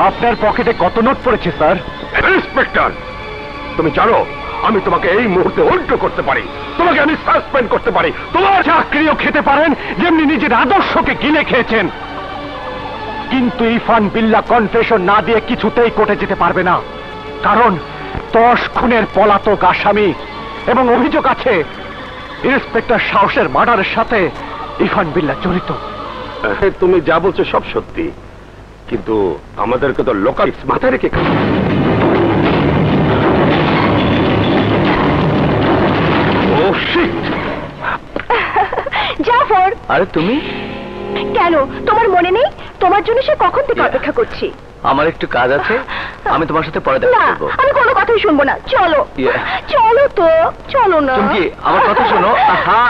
আপনার পকেটে কত নোট পড়েছে স্যার? ইন্সপেক্টর, তুমি জানো আমি তোমাকে এই মুহূর্তে উল্টো করতে পারি, তোমাকে আমি সাসপেন্ড করতে পারি, তোমার চাকরিও খেতে পারেন যেমনি নিজের আদর্শকে গিলে খেয়েছেন। কিন্তু ইরফান বিল্লাহ কনফেশন না দিয়ে কিছুতেই কোর্টে যেতে পারবে না, কারণ 10 খুনের পলাতক আসামি এবং অভিযোগ আছে ইন্সপেক্টর সাহসের মার্ডারের সাথে ইরফান বিল্লাহ জড়িত। তুমি যা বলছো সব সত্যি, কিন্তু আমাদেরকে তো লোকাল মাথায় রেখে জাফর, আরে তুমি কেন তোমার মনে নেই? তোমার জন্য সে কখন থেকে অপেক্ষা করছি। আমার একটু কাজ আছে, আমি তোমার সাথে পরে দেখা করব। আমি কোনো কথাই শুনবো না, চলো চলো তো, চলো না। তুমি আমার কথা শোনো। আহা,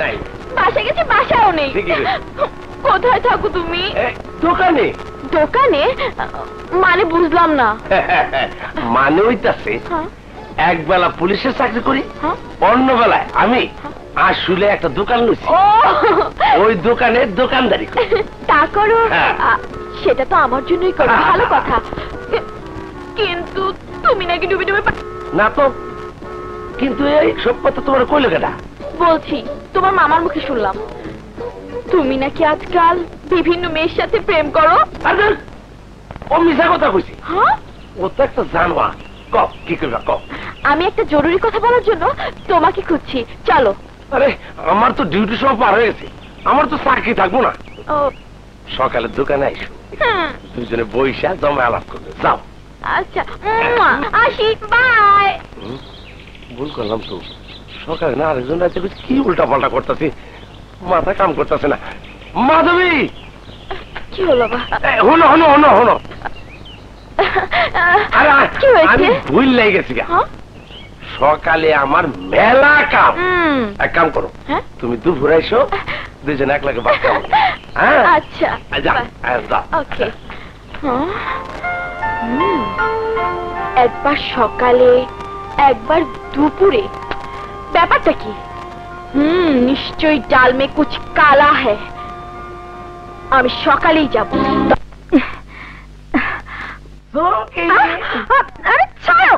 নাই বাসা গেছি, বাসাও নেই। কোথায় থাকো তুমি? দোকানে। দোকানে মানে বুঝলাম না। মানে হইতাছে একবেলা পুলিশের চাকরি করি, অন্য বেলায় আমি আসলে একটা দোকান লইছি, ওই দোকানে দোকানদারি করি। তা করো? সেটা তো আমার জন্যই করো, ভালো কথা। কিন্তু তুমি নাকি ডুবে ডুবে না তো, কিন্তু এই সব কথা তোমার কইলো কেনা? বলছি, তোমার মামার মুখে শুনলাম তুমি নাকি আজকাল বিভিন্ন মেয়ের সাথে প্রেম করো। ও মিশা কথা কইছি। হ্যাঁ, ও তো একটা জানোয়ার। কও কি করবা কও। আমি একটা জরুরি কথা বলার জন্য তোমাকে খুঁজছি, চলো। আরে আমার তো ডিউটি সব পার হয়ে গেছে, আমার তো চাকরি থাকবো না। সকালে দোকানে আইসো, দুজনে বইসা জমা আলাপ করবে। যাও। আচ্ছা, আসি, বাই। ভুল করলাম তো, সকালে না আরেকজন রাতে কি উল্টা পাল্টা করতেছি, মাথা কাম করতেছে না। মাধবী, কি হলো? হলো হলো হলো হলো। কি হয়েছে? আমি ভুল লেগে গেছি। সকালে আমার মেলা কাম। এক কাম করো, তুমি দুপুরে এসো, দুজনে এক লাগে বাচ্চা। আচ্ছা, ওকে। একবার সকালে, একবার দুপুরে, ব্যাপারটা কি? নিশ্চয়ই ডাল মে কুছ কালা হ্যায়। আমি সকালেই যাব। আরে ছাড়ো,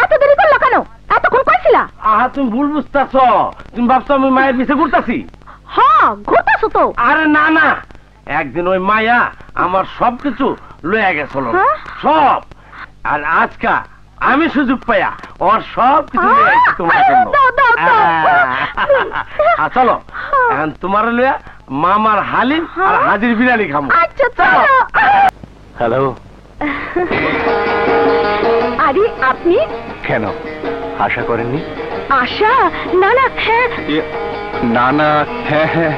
এত দেরি করলো কেন? এতক্ষণ করছিলা? আহা, তুমি ভুল বুঝতেছ, তুমি ভাবছো আমি মায়ের পিছে ঘুরতাছি। হ্যাঁ, ঘুরতাছো তো। আরে না না, একদিন ওই মায়া আমার সবকিছু লয়ে গেছিল, সব। আর আজকা আমি সুযোগ পাইয়া ওর সব কিছু তোমার জন্য। চলো এখন তোমার লইয়া মামার হালিম আর হাজির বিরিয়ানি খাবো। আচ্ছা চলো। হ্যালো। আরে আপনি? কেন, আশা করেননি? আশা? না না, হ্যাঁ। না না, হ্যাঁ হ্যাঁ,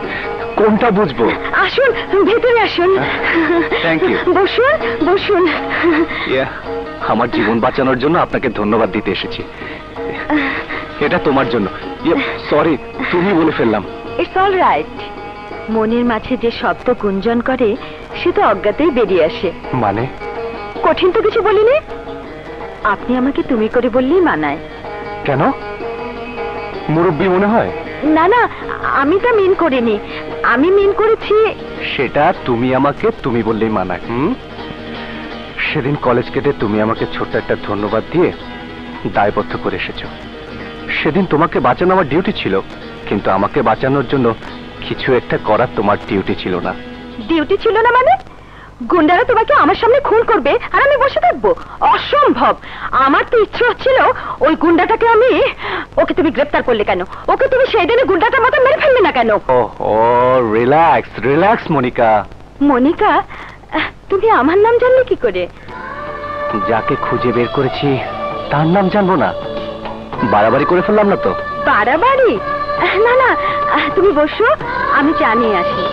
কোনটা বুঝবো? আসুন, ভেতরে আসুন। Thank you. বসুন বসুন। আমার জীবন বাঁচানোর জন্য আপনাকে ধন্যবাদ দিতে এসেছি। এটা তোমার জন্য। সরি, তুমি বলে ফেললাম। It's all right. মনের মাঝে যে শব্দ গুঞ্জন করে সে তো অজ্ঞাতেই বেরিয়ে আসে। মানে? কঠিন তো কিছু বলিনি। আপনি আমাকে তুমি করে বললেই মানায়। কেন, মুরব্বী মনে হয়? না না, আমি তা মিন করিনি। আমি মিন করেছি সেটা তুমি আমাকে তুমি বললেই মানায়। সেদিন কলেজ কেটে তুমি আমাকে ছোট্ট একটা ধন্যবাদ দিয়ে দায়বদ্ধ করে এসেছো। সেদিন তোমাকে বাঁচানো আমার ডিউটি ছিল, কিন্তু আমাকে বাঁচানোর জন্য কিছু একটা করার তোমার ডিউটি ছিল না। ডিউটি ছিল না মানে? গুন্ডারা তোমাকে আমার সামনে খুন করবে আর আমি বসে থাকবো? অসম্ভব। আমার তো ইচ্ছে হচ্ছিল ওই গুন্ডাটাকে আমি। ওকে তুমি গ্রেফতার করলে কেন? ওকে তুমি সেই দিনে গুন্ডাটার মতো মেরে ফেললে না কেন? ও রিল্যাক্স রিল্যাক্স মনিকা। মনিকা? তুমি আমার নাম জানলে কি করে? যাকে খুঁজে বের করেছি তার নাম জানবো না? বাড়াবাড়ি করে ফেললাম না তো? বাড়াবাড়ি? না না, তুমি বসো, আমি চা নিয়ে আসি।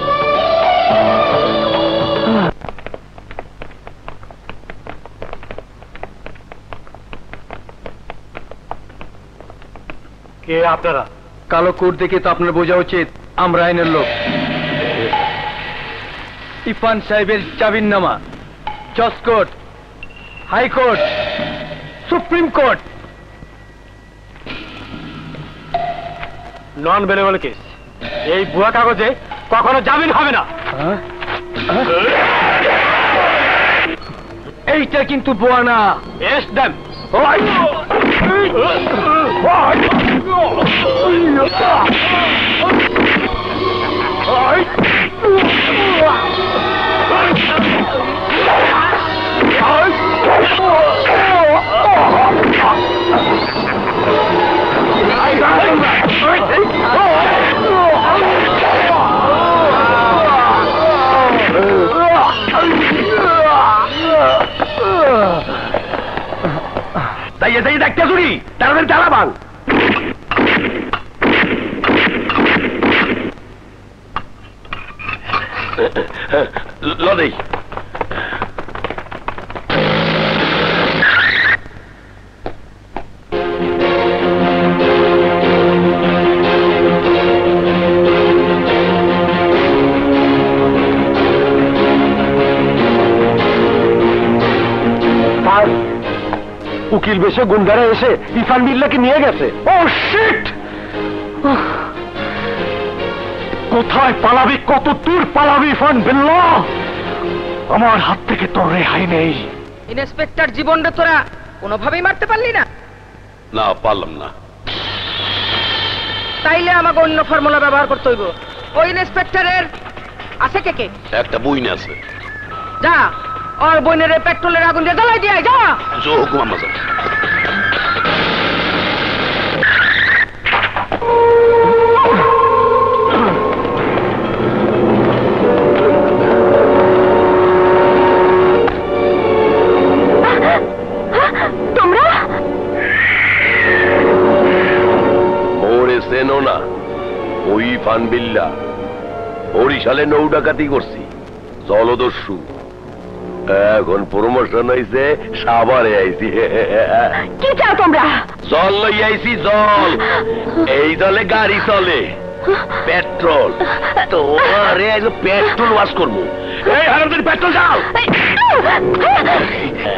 কে আপনারা? কালো কোট দেখে তো আপনার বোঝা উচিত আমরা আইনের লোক। ইরফান সাহেবের চাবির নামা, জজ কোর্ট, হাইকোর্ট, সুপ্রিম কোর্ট। নন বেলেবল কেস। এই ভুয়া কাগজে কখনো জামিন হবে না। এইটা কিন্তু বোয়া না। এস দেন। তাই এটাই দেখতে চুরি তাড়াতাড়ি চালাবান। লদেই উকিল বেশে গুন্ডারা এসে ইরফান বিল্লাহকে নিয়ে গেছে। ও শিট! কোথায় পালাবি, কত দূর পালাবি ইরফান বিল্লাহ? আমার হাত থেকে তোর রেহাই নেই। ইন্সপেক্টর জীবনটা তোরা কোনোভাবেই মারতে পারলি না? না, পারলাম না। তাইলে আমাকে অন্য ফর্মুলা ব্যবহার করতে হইব। ওই ইন্সপেক্টরের আছে কে কে? একটা বইন আছে। যা ওর বইনের পেট্রোলের আগুন দিয়ে জ্বালাই দিয়ে আয়, যা। জো হুকুম আম্মা। তোমরা ওরে চেনো না? ওই ইরফান বিল্লাহ। বরিশালে নৌ ডাকাতি করছি, জলদস্যু। এখন প্রমোশন হয়েছে, সাভারে আইছি। কি চাও তোমরা? জল লই আইছি, জল। এই জলে গাড়ি চলে, পেট্রোল। তোমারে পেট্রোল ওয়াশ করবো। এই হারামজাদি পেট্রোল দাও।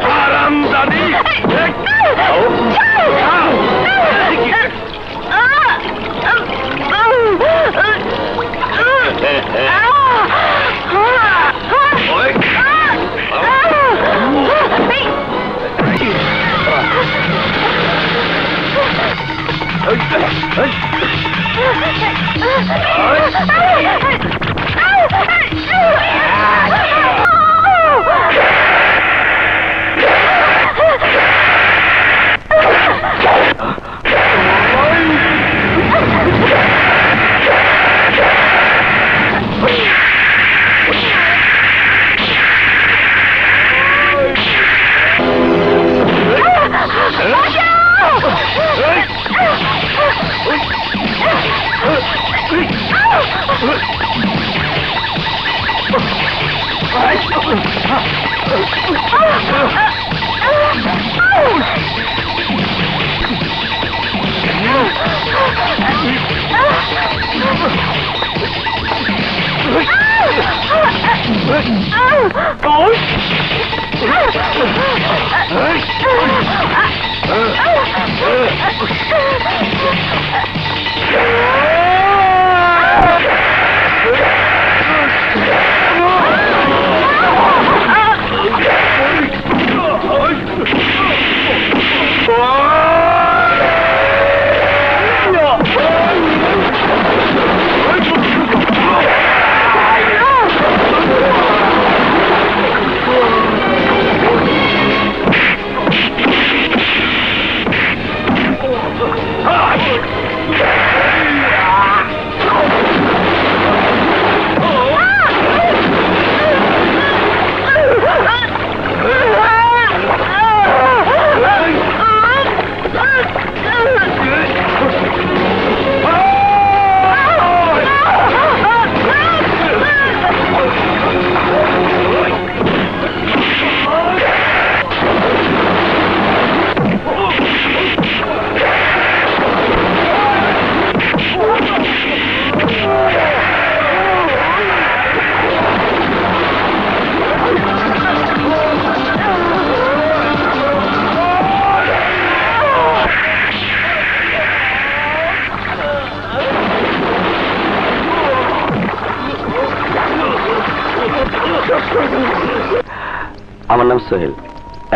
হারামজাদি নাম সোহেল।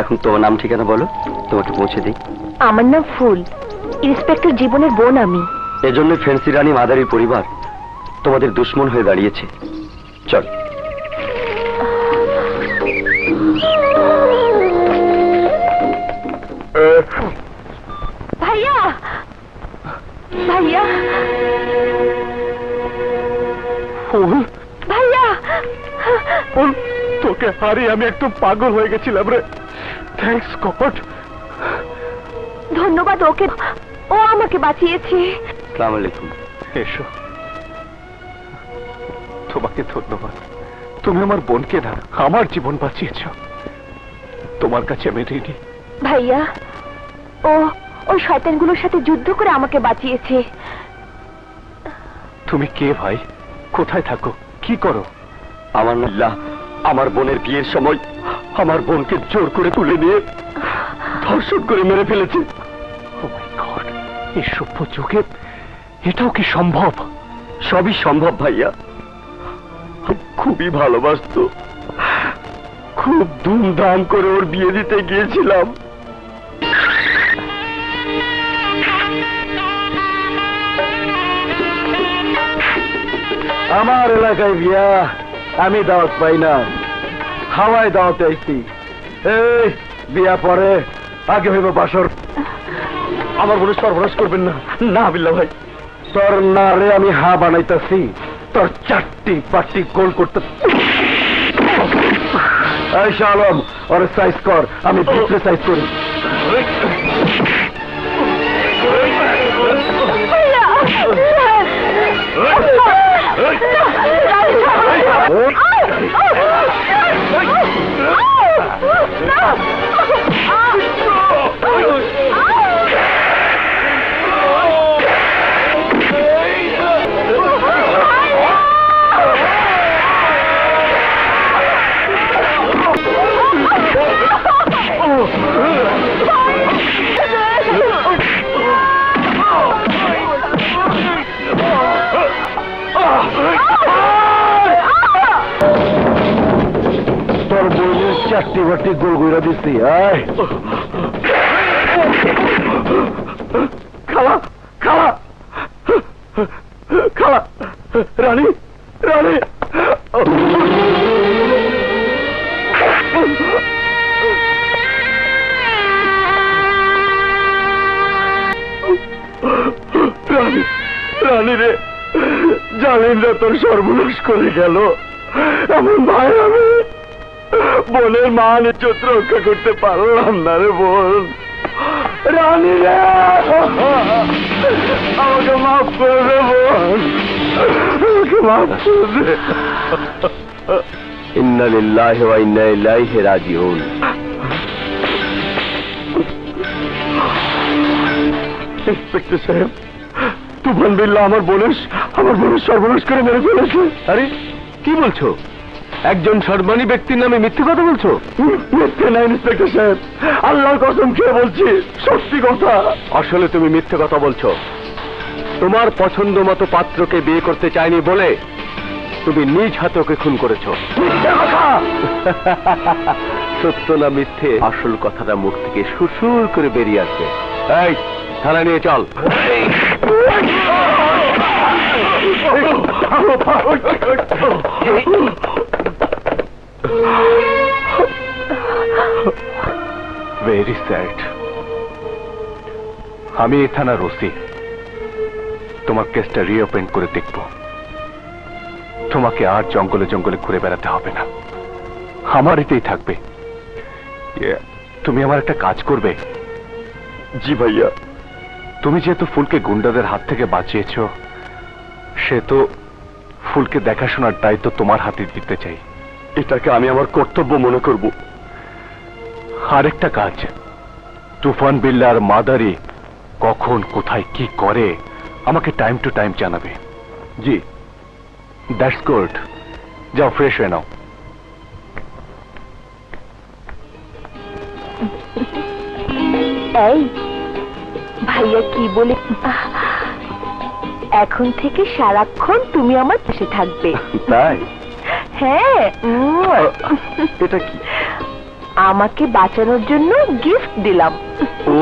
এখন তোমার নাম ঠিকানা বলো, তোমাকে পৌঁছে দিই। আমার নাম ফুল, ইন্সপেক্টর জীবনের বোন আমি। এজন্য ফেন্সি রানী মাদারির পরিবার তোমাদের দুশ্মন হয়ে দাঁড়িয়েছে। চল। ভাইয়া, ভাইয়া, ফুল, ভাইয়া, ফুল, তোকে হারিয়ে আমি একটু পাগল হয়ে গেছিলাম রে। Thanks god. ধন্যবাদ ওকে, ও আমাকে বাঁচিয়েছে। আসসালামু আলাইকুম। এসো। তোমাকে ধন্যবাদ, তুমি আমার বোনকে না আমার জীবন বাঁচিয়েছ। তোমার কাছে আমি ঋণী। ভাইয়া, ও ওই শয়তানগুলোর সাথে যুদ্ধ করে আমাকে বাঁচিয়েছে। তুমি কে ভাই? কোথায় থাকো? কি করো? আমার নাম, আমার বোনের বিয়ের সময় আমার বোনকে জোর করে তুলে নিয়ে ধর্ষণ করে মেরে ফেলেছে। ও মাই গড, এই সভ্য যুগে এটাও কি সম্ভব? সবই সম্ভব ভাইয়া। খুবই ভালোবাসতো, খুব ধুমধাম করে ওর বিয়ে দিতে গিয়েছিলাম। আমার এলাকায় বিয়া, আমি দাওয়াত পাই না, হাওয়ায় দাওয়াতে আইছি। এই বিয়া পরে, আগে হইব বাসর। আমার বোনের সর্বনাশ করবেন না। না বিল্লা ভাই, তোর না রে আমি হা বানাইতাছি, তোর চারটি পাটি গোল করতে। এই শালম, ওর সাইজ কর, আমি ভিতরে সাইজ করি। তোর বইয়ের চারটি বাটি গোল গইরা দিচ্ছি। আয় খালা, খালা, খালা, রানী, রানী। রানী, রানী রে, জালিমরা তোর সর্বনাশ করে গেল। এমন ভাই আমি বোনের মান ইজ্জত রক্ষা করতে পারলাম না রে বোন। রানী রে, আমাকে মাফ করে দে বোন, আমাকে মাফ করে দে। ইন্না লিল্লাহি ওয়া ইন্না ইলাইহি রাজিউন। ইন্সপেক্টর সাহেব, তুফান বিল্লাহ আমার বোনের সর্বনাশ করে মেরে ফেলেছে। আরে কি বলছো? একজন সম্মানী ব্যক্তির নামে মিথ্যে কথা বলছো? মিথ্যে না ইন্সপেক্টর সাহেব, আল্লাহর কসম খেয়ে বলছি, সত্যি কথা। আসলে তুমি মিথ্যে কথা বলছো। তোমার পছন্দ মতো পাত্রকে বিয়ে করতে চাইনি বলে তুমি নিজ হাতে ওকে খুন করেছো। মিথ্যে কথা। সত্য না মিথ্যে, আসল কথাটা মুখ থেকে সুরসুর করে বেরিয়ে আসবে। এই থানা নিয়ে চল। Very sad. আমি এই থানার ওসি, তোমার কেসটা রিওপেন করে দেখব। তোমাকে আর জঙ্গলে জঙ্গলে ঘুরে বেড়াতে হবে না, আমার এতেই থাকবে। তুমি আমার একটা কাজ করবে? জি ভাইয়া। তুমি যেহেতু ফুলকে গুন্ডাদের হাত থেকে বাঁচিয়েছ, সে তো ফুলকে দেখাশোনার দায়িত্ব তোমার হাতে দিতে চাই। এটাকে আমি আমার কর্তব্য মনে করব। আরেকটা কাজ, তুফান বিল্লার মাদারি কখন কোথায় কি করে আমাকে টাইম টু টাইম জানাবে। জি, দ্যাটস গুড। যাও ফ্রেশ হয়ে নাও। এই ভাইয়া কি বলে, এখন থেকে সারাক্ষণ তুমি আমার পাশে থাকবে। তাই? হ্যাঁ। এটা কি? আমাকে বাঁচানোর জন্য গিফট দিলাম। ও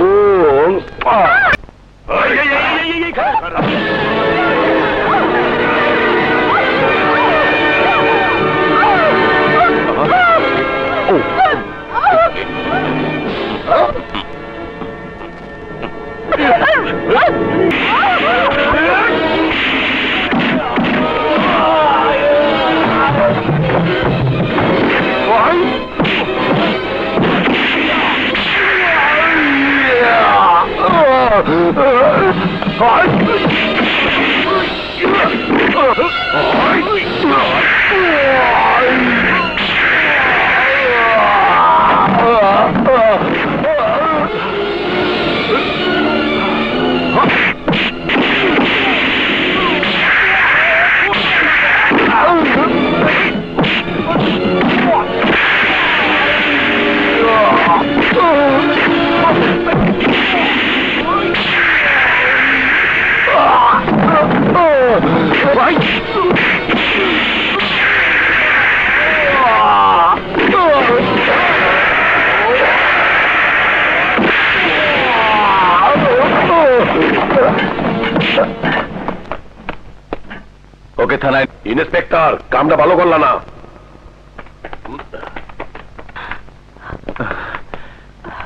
ওকে থানায়। ইন্সপেক্টর, কামটা ভালো করলা না।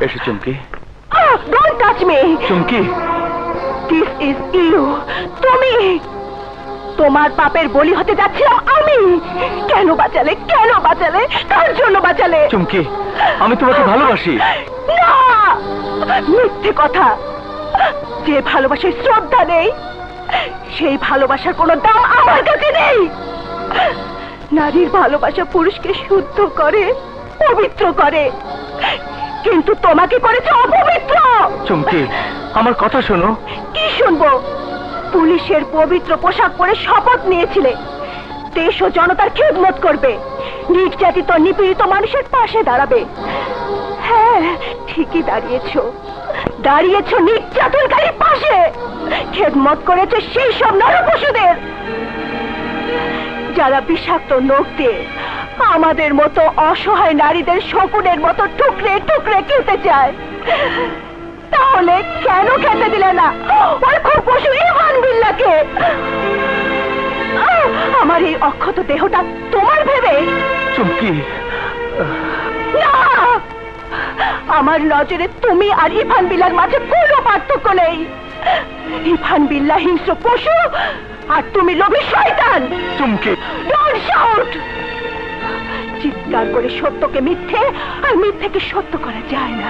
এসে Chumki. Don't touch me. Chumki, this is you. তুমি তোমার পাপের বলি হতে যাচ্ছিলাম আমি। কেন বাঁচালে? কেন বাঁচালে? কার জন্য বাঁচালে? চুমকি, আমি তোমাকে ভালোবাসি। না, মিথ্যে কথা। যে ভালোবাসার শ্রদ্ধা নেই, সেই ভালোবাসার কোনো দাম আমার কাছে নেই। নারীর ভালোবাসা পুরুষকে শুদ্ধ করে, পবিত্র করে, কিন্তু তোমাকে করেছে অপবিত্র। চুমকি, আমার কথা শোনো। কি শুনবো? পুলিশের পবিত্র পোশাক পরে শপথ নিয়েছিলে দেশ ও জনতার খেদমত করবে, নির্যাতিত নিপীড়িত মানুষের পাশে দাঁড়াবে। হ্যাঁ, ঠিকই দাঁড়িয়েছো নির্যাতনকারীর পাশে। খেদমত করেছে সেই সব নরপশুদের যারা বিষাক্ত নখ দিয়ে আমাদের মতো অসহায় নারীদের শকুনের মতো টুকরে টুকরে খেতে চায়। তাহলে কেন খেতে দিলে না ওই খুব পশু ইভান বিল্লাকে? আমার এই অক্ষত দেহটা তোমার ভেবে? চুমকি, না, আমার নজরে তুমি আর ইভান বিল্লার মাঝে কোনো পার্থক্য নেই। ইভান বিল্লা হিংস্র পশু আর তুমি লোভী শয়তান। চুমকি, ডোন্ট শাউট। চিৎকার করে সত্যকে মিথ্যে আর মিথ্যেকে সত্য করা যায় না।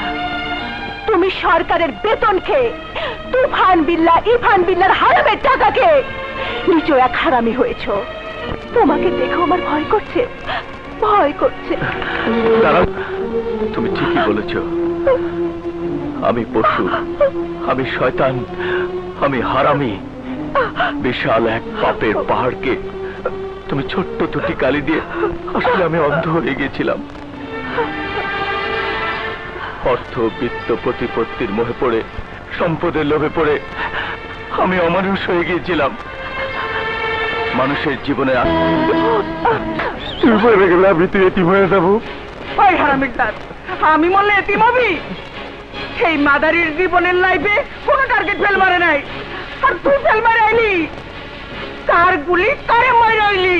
তুমি সরকারের বেতন খেয়ে তুফান বিল্লা ইভান বিল্লার হারামের টাকা খেয়ে নিজেও এক হারামি হয়েছ। তোমাকে দেখে আমার ভয় করছে, ভয় করছে। দাঁড়াও, তুমি ঠিকই বলেছ। আমি পশু, আমি শয়তান, আমি হারামি। বিশাল এক পাপের পাহাড়কে তুমি ছোট্ট দুটি কালি দিয়ে, আসলে আমি অন্ধ হয়ে গেছিলাম। অর্থ, বিত্ত, প্রতিপত্তির মোহে পড়ে, সম্পদের লোভে পড়ে আমি অমানুষ হয়ে গিয়েছিলাম। মানুষের জীবনে আমি তুই এতিম হয়ে যাবো। ওই হারামির দাঁত, আমি মরলে এতিম হবি? সেই মাদারির জীবনের লাইফে কোনো টার্গেট ফেল মারে নাই, আর তুই ফেল মারে আইলি। কার গুলি কারে মারে আইলি,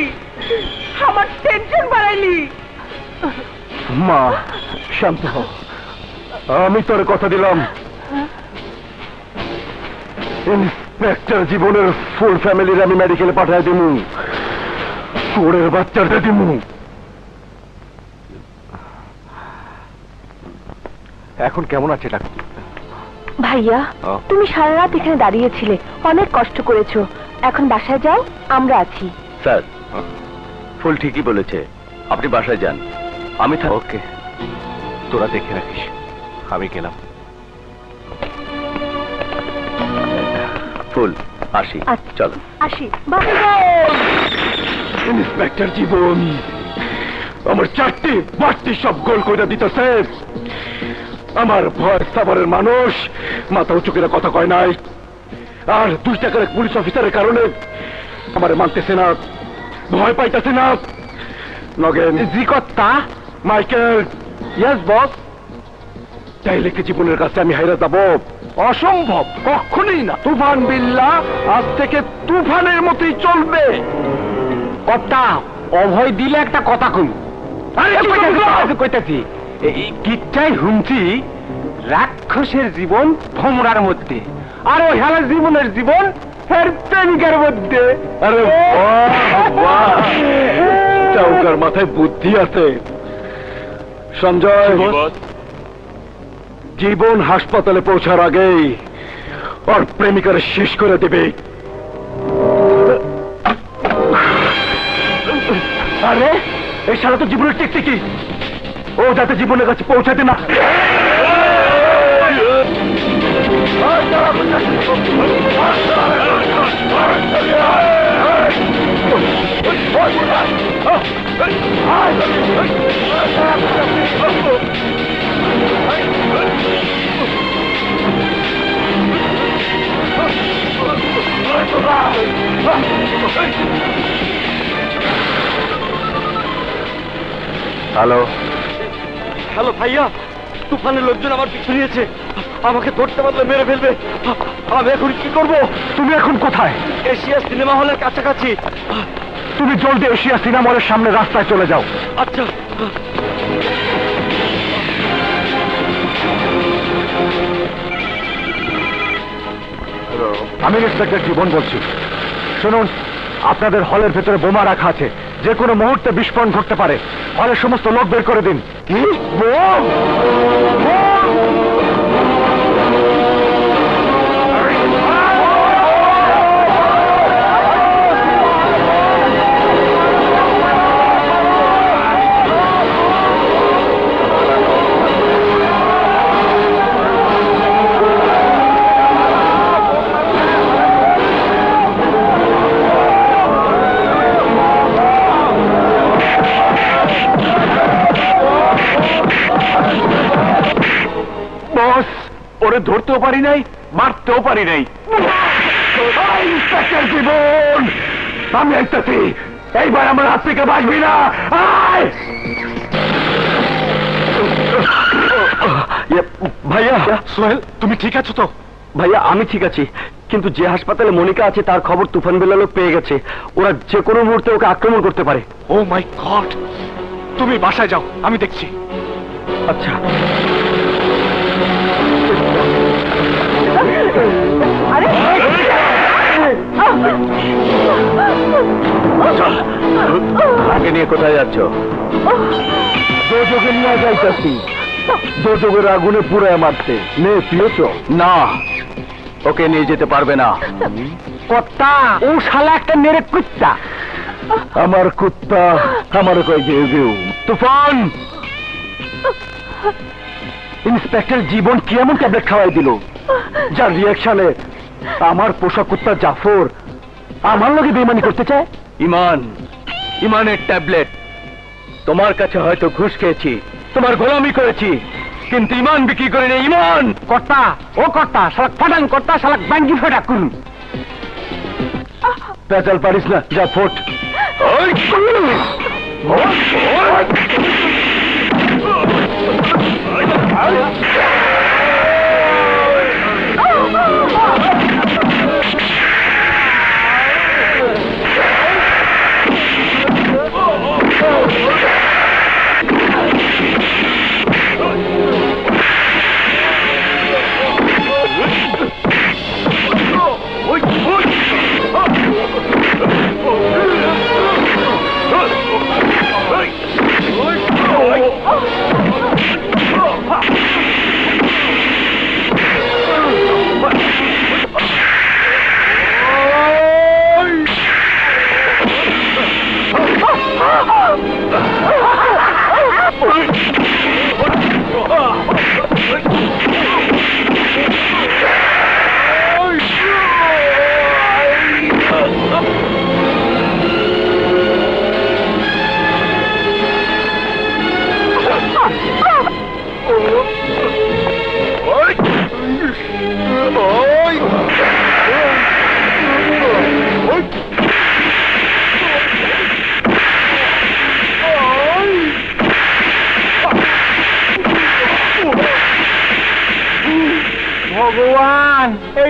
আমার টেনশন বাড়াইলি। মা, শান্ত হ। আমি তোর কথা দিলাম, ইন্সপেক্টর জীবনের ফুল ফ্যামিলির আমি মেডিকেলে পাঠাই দিমু, চোরের বাচ্চাটা দিমু। এখন কেমন আছে ডাক্তার? ভাইয়া, তুমি সারা রাত এখানে দাঁড়িয়েছিলে, অনেক কষ্ট করেছো। এখন বাসায় যাও, আমরা আছি। স্যার, ফুল ঠিকই বলেছে, আপনি বাসায় যান, আমি ওকে, তোরা দেখে রাখিস, আমি গেলাম। ফুল আসি, চলো আসি। বাবা, ইন্সপেক্টর জীবন আমার চারটি বাড়তি সব গোল কইরা দিতেছে। আমার ভয় সাবরের মানুষ মাথা উঁচু করে কথা কয় নাই, আর 2 টাকার এক পুলিশ অফিসারের কারণে আমার মানতেছে না, ভয় পাইতেছে না। নগেন জি কর্তা, মাইকেল ইয়েস বস। তাইলে কি জীবনের কাছে আমি হাইরা যাব? অসম্ভব, কখনোই না। তুফান বিল্লা আজ থেকে তুফানের মতোই চলবে। কথা অভয় দিলে একটা কথা কই। কইতাছি কিচ্ছাই হুমছি রাক্ষসের জীবন ভমরার মধ্যে, আর ওই হেলার জীবনের জীবন এর প্রেমিকার মধ্যে। আরে চাউকার মাথায় বুদ্ধি আছে। সঞ্জয়, জীবন হাসপাতালে পৌঁছার আগেই ওর প্রেমিকার শেষ করে দেবে। আরে এই শালা তো জীবনের টিকটিকি, ও যাতে জীবনের কাছে পৌঁছাতে না। হ্যালো হ্যালো ভাইয়া, তুফানের লোকজন আমার পিছু নিয়েছে, আমাকে ধরতে পারলে মেরে ফেলবে। আমি এখন কি করব? তুমি এখন কোথায়? এশিয়া সিনেমা হলের কাছাকাছি। তুমি জলদি এশিয়া সিনেমা হলের সামনে রাস্তায় চলে যাও। আচ্ছা। আমি ইন্সপেক্টর জীবন বলছি। শুনুন, আপনাদের হলের ভেতরে বোমা রাখা আছে, যে কোনো মুহূর্তে বিস্ফোরণ ঘটতে পারে। হলের সমস্ত লোক বের করে দিন। কি বোম? ওরে ধরতেও পারি নাই, মারতেও পারি নাই। ইন্সপেক্টর জীবন, আমি আসতেছি। এইবার আমার হাত থেকে বাঁচবি না। ভাইয়া সোহেল, তুমি ঠিক আছো তো? ভাইয়া আমি ঠিক আছি, কিন্তু যে হাসপাতালে মনিকা আছে তার খবর তুফান বেলা লোক পেয়ে গেছে। ওরা যে কোনো মুহূর্তে ওকে আক্রমণ করতে পারে। ও মাই গড! তুমি বাসায় যাও, আমি দেখছি। আচ্ছা। আগে নিয়ে কোথায় যাচ্ছ? দোজোগে নিয়ে যাইতাছি। দোজোগের আগুনে পুড়ে মারতে। মেয়ে পিয়েছ? না, ওকে নিয়ে যেতে পারবে না। কত্তা, ও শালা একটা মেরে কুত্তা। আমার কুত্তা আমার কই গেউ। তুফান, ইন্সপেক্টর জীবন কি এমন ট্যাবলেট খাওয়াই দিল যার রিয়াকশনে আমার পোষা কুত্তা জাফর আমার লগে বেইমানি করতে চায়? ইমানের ট্যাবলেট। তোমার কাছে হয়তো ঘুষ খেয়েছি, তোমার গোলামি করেছি, কিন্তু ইমান বিক্রি করে নেই। ইমান কর্তা, ও কর্তা, শালাক ফাটান কর্তা, শালাক ব্যাঙ্গি ফেটা করুন। পেঁচাল পারিস না, যা ফোট।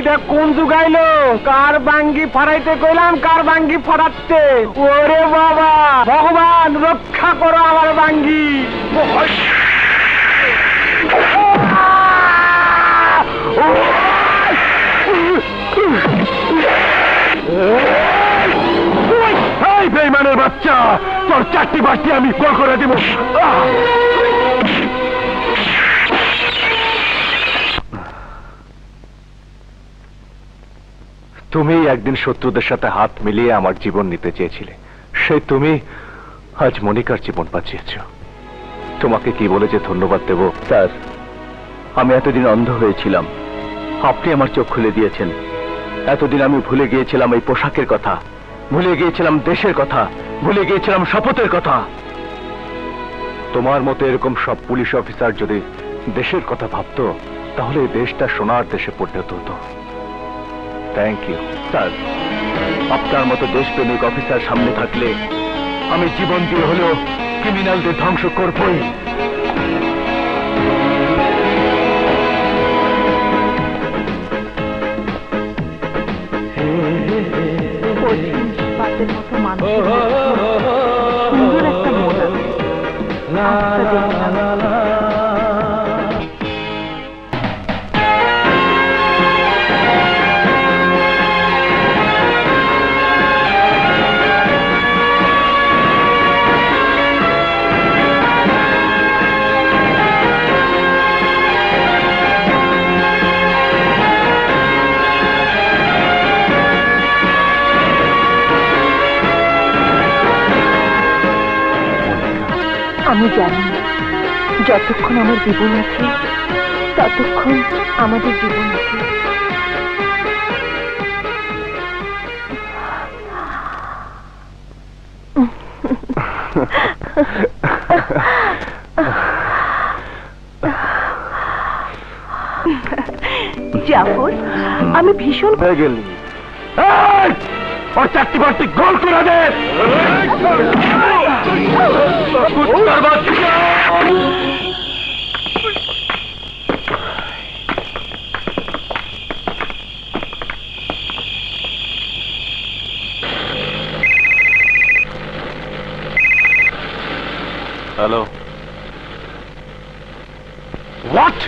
এটা কোন যুগাইলো? কার বাঙ্গি ফাড়াইতে কইলাম, কার বাঙ্গি ফাড়াচ্ছে? ওরে বাবা, ভগবান রক্ষা করো আমার বাঙ্গি। এই বেঈমানের বাচ্চা, তোর 4টি বাটি আমি গোল করে দিব। তুমি একদিন শত্রুদের সাথে হাত মিলিয়ে আমার জীবন নিতে চেয়েছিলে, সেই তুমি আজ মনিকার জীবন বাঁচিয়েছ। তোমাকে কি বলে যে ধন্যবাদ দেব? স্যার, আমি এতদিন অন্ধ হয়েছিলাম, আপনি আমার চোখ খুলে দিয়েছেন। এতদিন আমি ভুলে গিয়েছিলাম এই পোশাকের কথা, ভুলে গিয়েছিলাম দেশের কথা, ভুলে গিয়েছিলাম শপথের কথা। তোমার মতো এরকম সব পুলিশ অফিসার যদি দেশের কথা ভাবতো, তাহলে এই দেশটা সোনার দেশে পরিণত হতো। Thank you. স্যার, আপনার মতো দেশপ্রেমিক অফিসার সামনে থাকলে আমি জীবন দিয়ে হলেও ক্রিমিনালদের ধ্বংস করবই। আমি জানি যতক্ষণ আমার জীবন আছে ততক্ষণ আমাদের জীবন আছে। জাফর, আমি ভীষণ হয়ে গেলি। ওর 4টি বাটি গোল করে দে। Hello, what?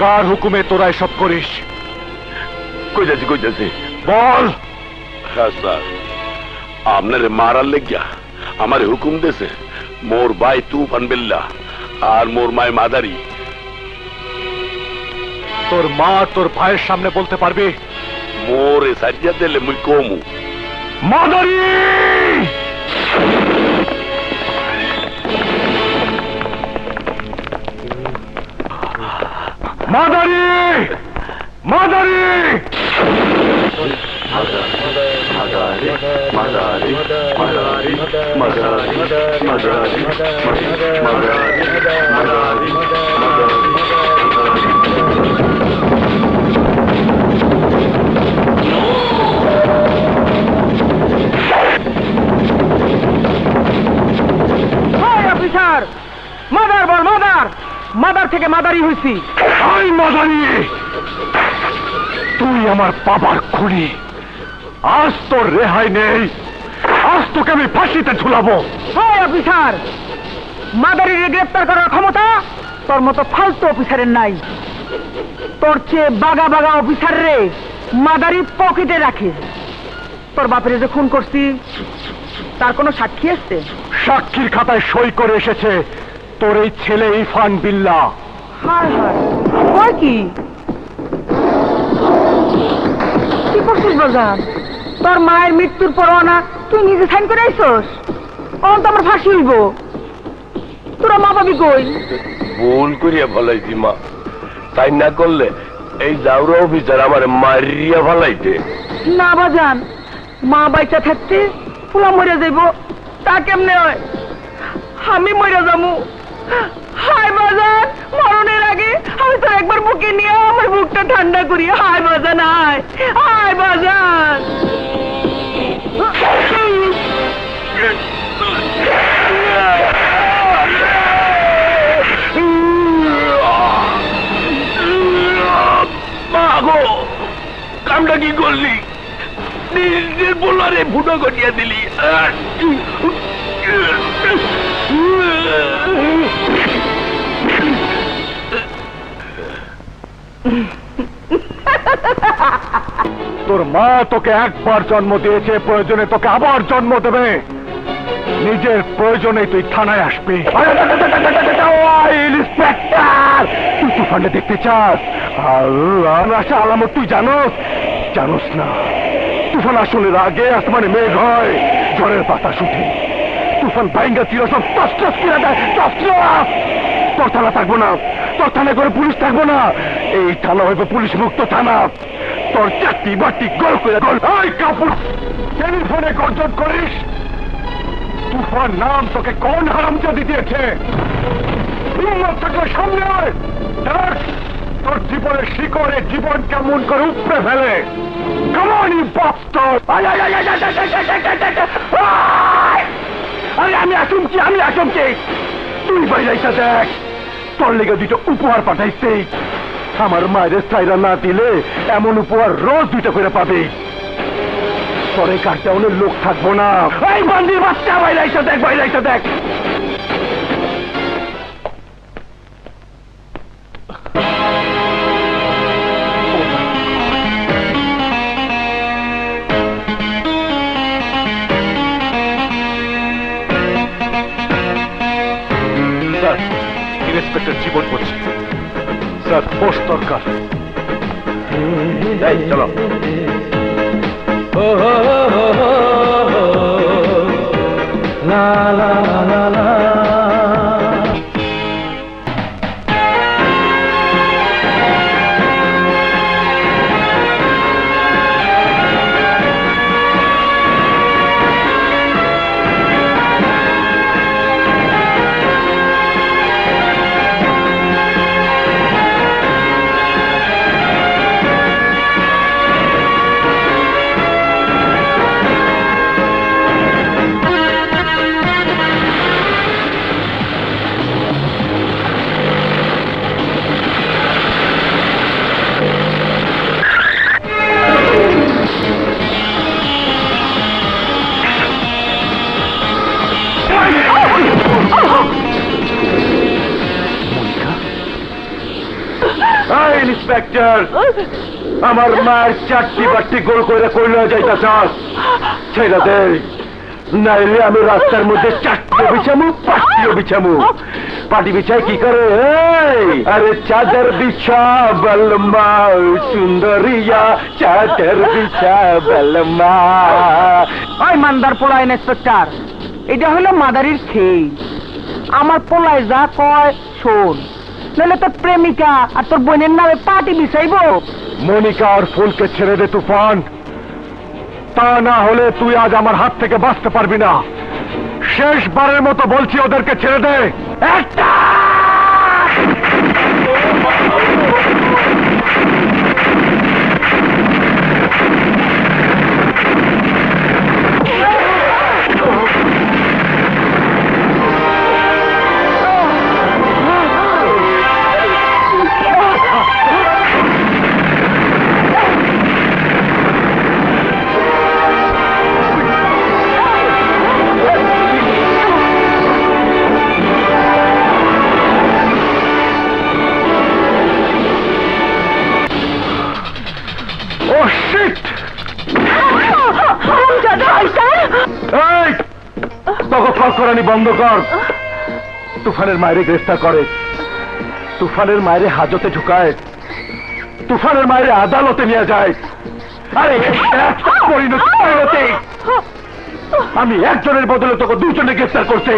কার হুকুমে তোরা এসব করিস? কইতাছি বল। হ্যাঁ স্যার, আপনারে মারার লেগিয়া আমার হুকুম দেছে মোর ভাই তুফান বিল্লাহ আর মোর মায় মাদারি। তোর মা তোর ভাইয়ের সামনে বলতে পারবি? মোরে সাজিয়া দিলে মুই কমু। মাদারি! মাদারি! মাদারি! অফিসার, মাদার বল, মাদার। মাদার থেকে মাদারি হয়েছি। আই মাদারি, তুই আমার বাবার খুনি। আজ তোর রেহাই নেই, আজ তোকে আমি ফাঁসিতে ঝুলাবো। হয় অফিসার, মাদারিকে গ্রেপ্তার করার ক্ষমতা তোর মতো ফালতু অফিসারের নাই। তোর চেয়ে বাগা বাগা অফিসার রে মাদারি পকেটে রাখে। তোর বাপের যে খুন করছি তার কোনো সাক্ষী আছে? সাক্ষীর খাতায় সই করে এসেছে তোর এই ছেলে ইরফান বিল্লাহ। হায় হায়, হয় কি? কইস বাজান? তোর মায়ের মৃত্যুর পরোয়ানা তুই নিজে সাইন করে আইছস? অন তো আমার ফাঁসি হইব। তোরা মা পাবি কই? ভুল করিয়া ফলাইছি মা, তাই না করলে এই জাউরা অফিসার আমার মারিয়া ফলাইতে। না বাজান, মা বাইচা থাকতে ফুলা মরে যাইব, তা কেমনে হয়? আমি মরে যাবো। হায় বাজান, মরণের আগে আমি তো একবার বুকে নিয়ে আমার বুকটা ঠান্ডা করি। হায় বাজান, হায় হায় বাজান। মাগো, কামটা কি করলি? নিজের বোলারে ফুটো কটিয়া দিলি। তোর মা তোকে একবার জন্ম দিয়েছে, প্রয়োজনে তোকে আবার জন্ম দেবে। নিজের প্রয়োজনে তুই থানায় আসবি। ইন্সপেক্টর, তুই তুফানে দেখতে চাস? আসা আলামত তুই জানোস না? তুফান আসলের আগে আসমানে মেঘ হয়, ঝড়ের বাতাস উঠে, তুফান বাইঙ্গা ছিল সব টস কিনা দেয়। তোর থানা থাকবো না, তোর থানায় করে পুলিশ থাকবো না। এই থানা হইবে পুলিশ মুক্ত থানা। তোর চাকরি বাটি গোল করে গোল। এই কাপড় টেলিফোনে গর্জন করিস? তুফান নাম তোকে কোন হারামজাদি দিয়েছে? হিম্মত থাকলে সামনে আয়, দেখ তোর জীবনের শিকড়ে জীবন কেমন করে উপড়ে ফেলে। কেমনই বাস্তব। আমি আসুমছি। তুই বাইরাইটা দেখ, তোর লেগে দুটো উপহার পাঠাইছে। আমার মায়ের সাইরা না দিলে এমন উপহার রোজ দুইটা করে পাবে। পরে কাটতে অনেক লোক থাকবো না। এই বান্দির বাচ্চা, বাইরাইটা দেখ। স্যার, ইন্সপেক্টর জীবন বলছি। স্যার, পোস্ট দরকার। চলো। ইন্সপেক্টর, আমার মায়ের চারটি বাট্টি গোল করে কইলা যাইতা চাস? ছেড়ে দে, নাইলে আমি রাস্তার মধ্যে চারটিও বিছামু, পাঁচটিও বিছামু। পাটি বিছায় কি করে? আরে চাদর বিছা বলমা সুন্দরিয়া, চাদর বিছা বলমা। ওই মান্দার পোলা ইন্সপেক্টর, এটা হলো মাদারির খেই। আমার পোলায় যা কয় শোন, নাহলে তোর প্রেমিকা আর তোর বোনের নামে পার্টি বিছাইব। মনিকা আর ফুলকে ছেড়ে দে তুফান, তা না হলে তুই আজ আমার হাত থেকে বাঁচতে পারবি না। শেষবারের মতো বলছি, ওদেরকে ছেড়ে দে। একটা করানি বন্ধ কর। তুফানের মায়েরে গ্রেফতার করে, তুফানের মায়েরে হাজতে ঢুকায়, তুফানের মায়েরে আদালতে নিয়ে যায়। আরে পরিণতি আমি একজনের বদলে তোকে দুজনে গ্রেফতার করছি,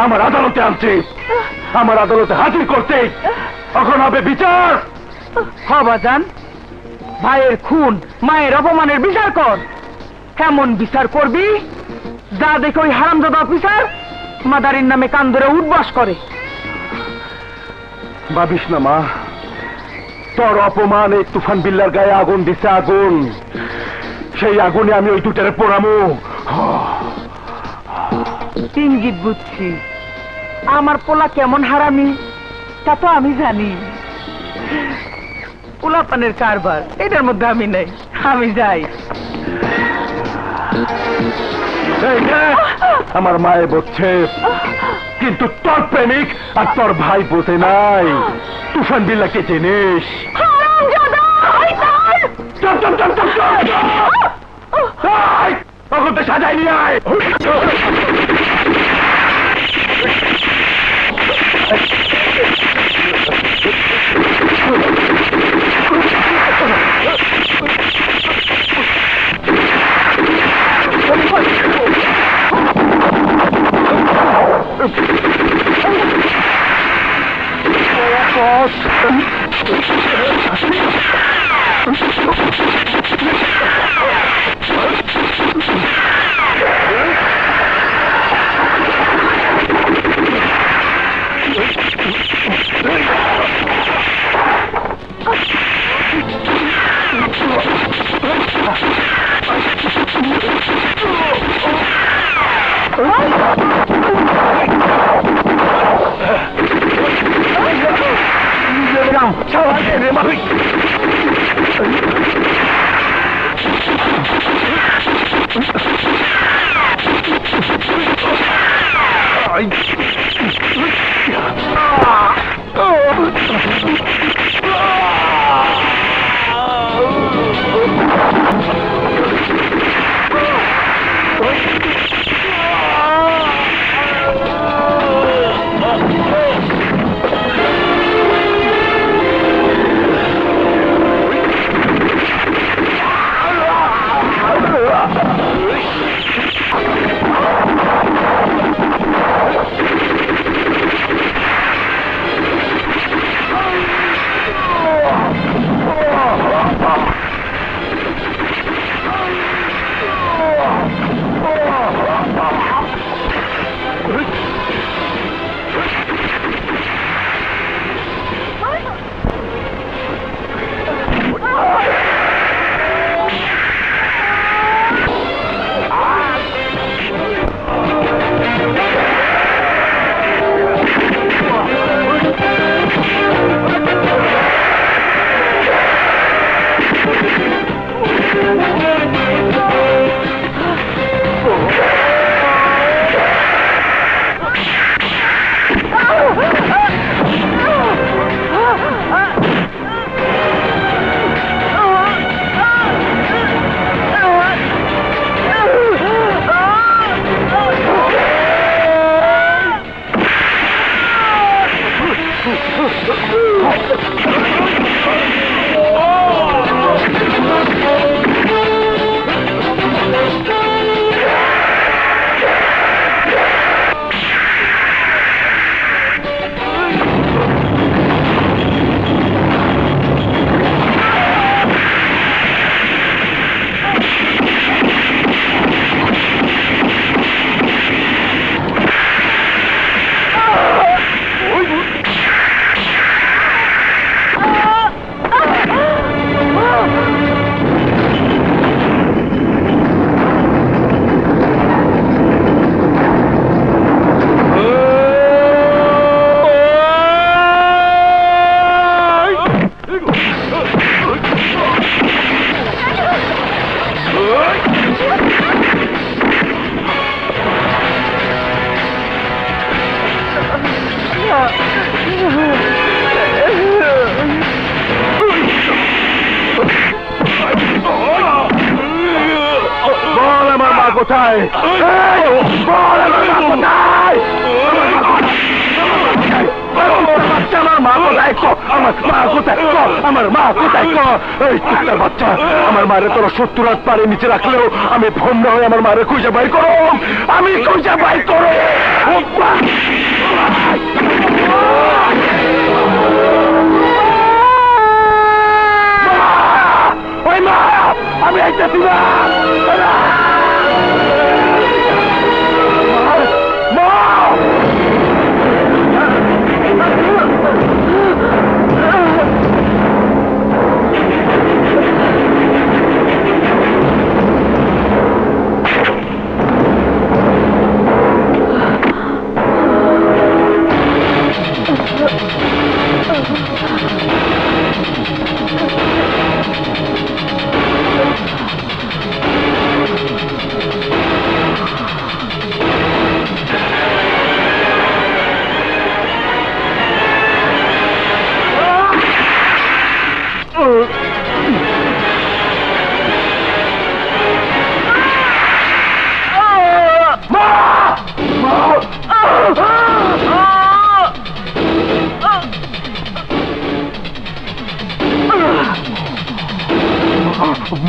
আমার আদালতে আনছি, আমার আদালতে হাজির করছি, এখন হবে বিচার। বাজান, ভাইয়ের খুন মায়ের অপমানের বিচার কর। কেমন বিচার করবি যা দেখে ওই হারামজাদা অফিসার মাদারির নামে কান ধরে উঠবাস করে। ভাবিস না মা, তোর অপমান এই তুফান বিল্লার গায়ে আগুন দিছে, আগুন, সেই আগুনে আমি ওই দুটারে পোড়ামু। ইঙ্গিত বুঝছি, আমার পোলা কেমন হারামি তা তো আমি জানি। পোলাপানের কারবার এটার মধ্যে আমি নেই, আমি যাই। আমার মায়ে বলছে, কিন্তু তোর প্রেমিক আর তোর ভাই বোঝে নাই তুফান বিল্লাকে চিনিস। তখন তো সাজাই নিয়ে আয়। কোথায়? বল আমার মা কোথায়? আমার মা কোথায় ক, আমার মা কোথায় ক, আমার মা কোথায় ক। এই কুত্তার বাচ্চা, আমার মারে তোরা 70 রাত পারে নিচে রাখলেও আমি ভন্ড হয়ে আমার মারে খুঁজে বাইর করো, আমি খুঁজে বাইর করো। ওই মা, আমি আইতেছি না।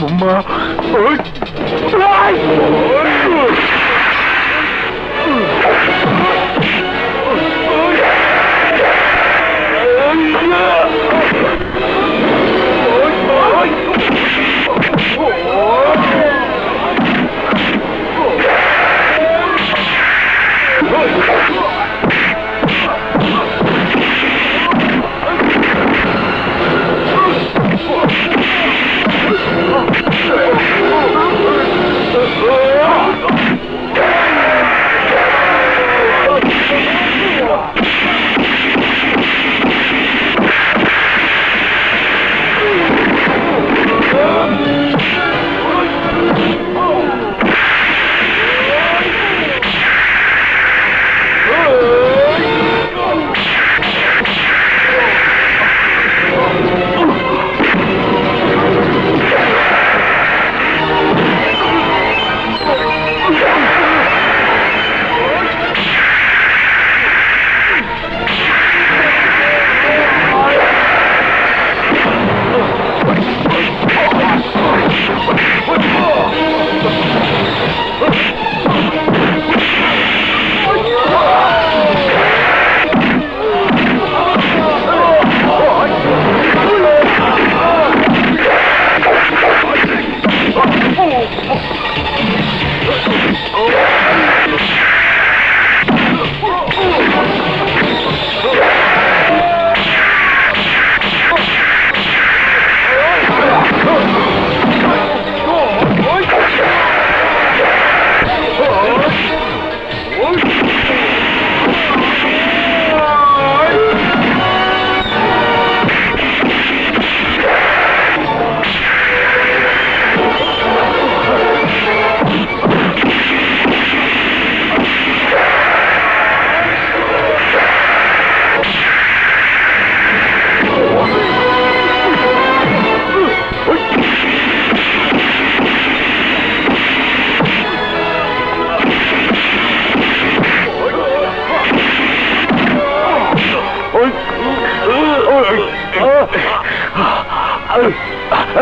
Mama,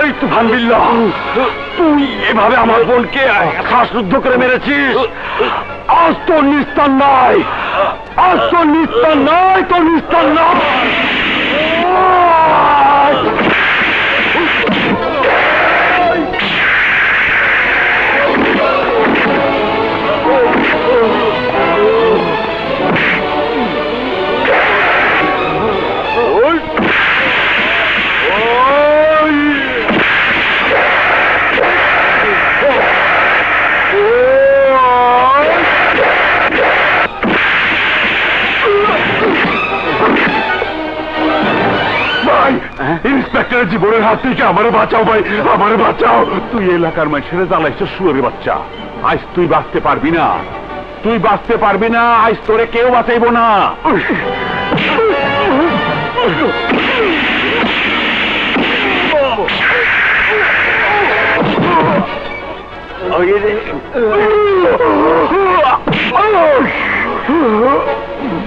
এই তুফান বিল্লাহ, তুই এভাবে আমার বোনকে শ্বাসরুদ্ধ করে মেরেছিস। আজ তোর নিস্তার নাই, আজ তোর নিস্তার নাই, তোর নিস্তার নাই। ইন্সপেক্টরের জীবনের হাত থেকে আমারে বাঁচাও ভাই, আমারে বাঁচাও। তুই এলাকার মানুষের জ্বালাইছ শুয়োরের বাচ্চা। আজ তুই বাঁচতে পারবি না, তুই বাঁচতে পারবি না। আজ তোরে কেউ বাঁচাইব না।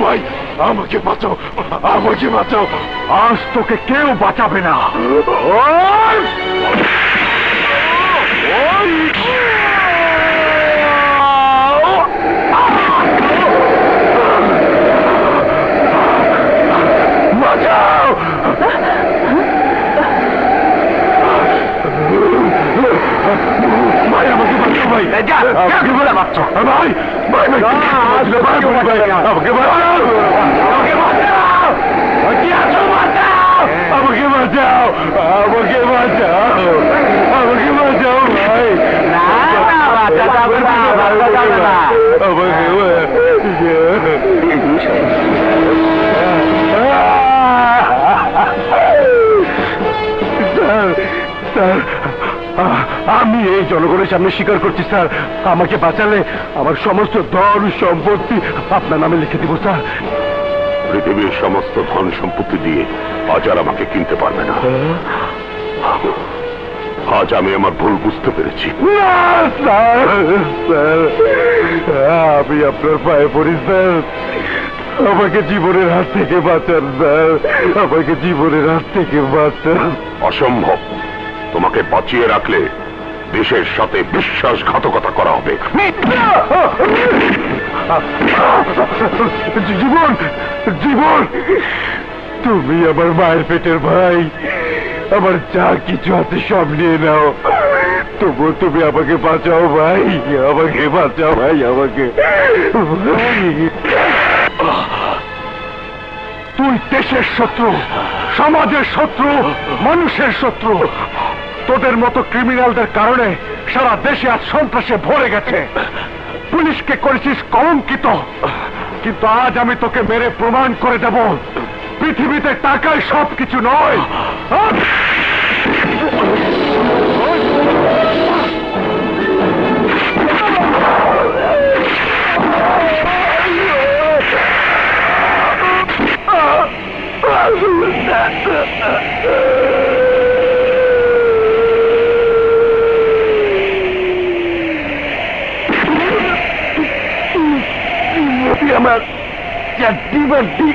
ভাই আমাকে বাঁচাও, আমাকে বাঁচাও, আজ তোকে কেউ বাঁচাবে না। বাঁচাও, ভাই আমাকে বাঁচাও, ভাই আমাকে বাঁচাও, ভাই ভাই ভাই আমাকে বাঁচাও, আমাকে বাঁচাও, কি আছো বাঁচাও, আমাকে বাঁচাও, আমাকে বাঁচাও, আমাকে বাঁচাও ভাই। না বাঁচা যাবে না, বাঁচা যাবে না, স্যার আমি এই জনগণের সামনে স্বীকার করছি স্যার, আমাকে বাঁচালে আমার সমস্ত ধন সম্পত্তি আপনার নামে লিখে দিব স্যার। পৃথিবীর সমস্ত ধন সম্পত্তি দিয়ে আজ আর আমাকে কিনতে পারবে না। আজ আমি আমার ভুল বুঝতে পেরেছি। না স্যার, স্যার আমি আপনার পায়ে পড়ি স্যার, আমাকে জীবনের হাত থেকে বাঁচান স্যার, আমাকে জীবনের হাত থেকে বাঁচান। অসম্ভব, তোমাকে বাঁচিয়ে রাখলে দেশের সাথে বিশ্বাসঘাতকতা করা হবে। জীবন, জীবন তুমি আমার মায়ের পেটের ভাই, আমার যা কিছু আছে সব নিয়ে নাও, তবু তুমি আমাকে বাঁচাও ভাই, আমাকে বাঁচাও ভাই, আমাকে। তুই দেশের শত্রু, সমাজের শত্রু, মানুষের শত্রু। তোদের মতো ক্রিমিনালদের কারণে সারা দেশে আজ সন্ত্রাসে ভরে গেছে, পুলিশকে করেছিস কলঙ্কিত, কিন্তু আজ আমি তোকে মেরে প্রমাণ করে দেব পৃথিবীতে টাকায় সবকিছু নয়। আমার চারটি বাড়তি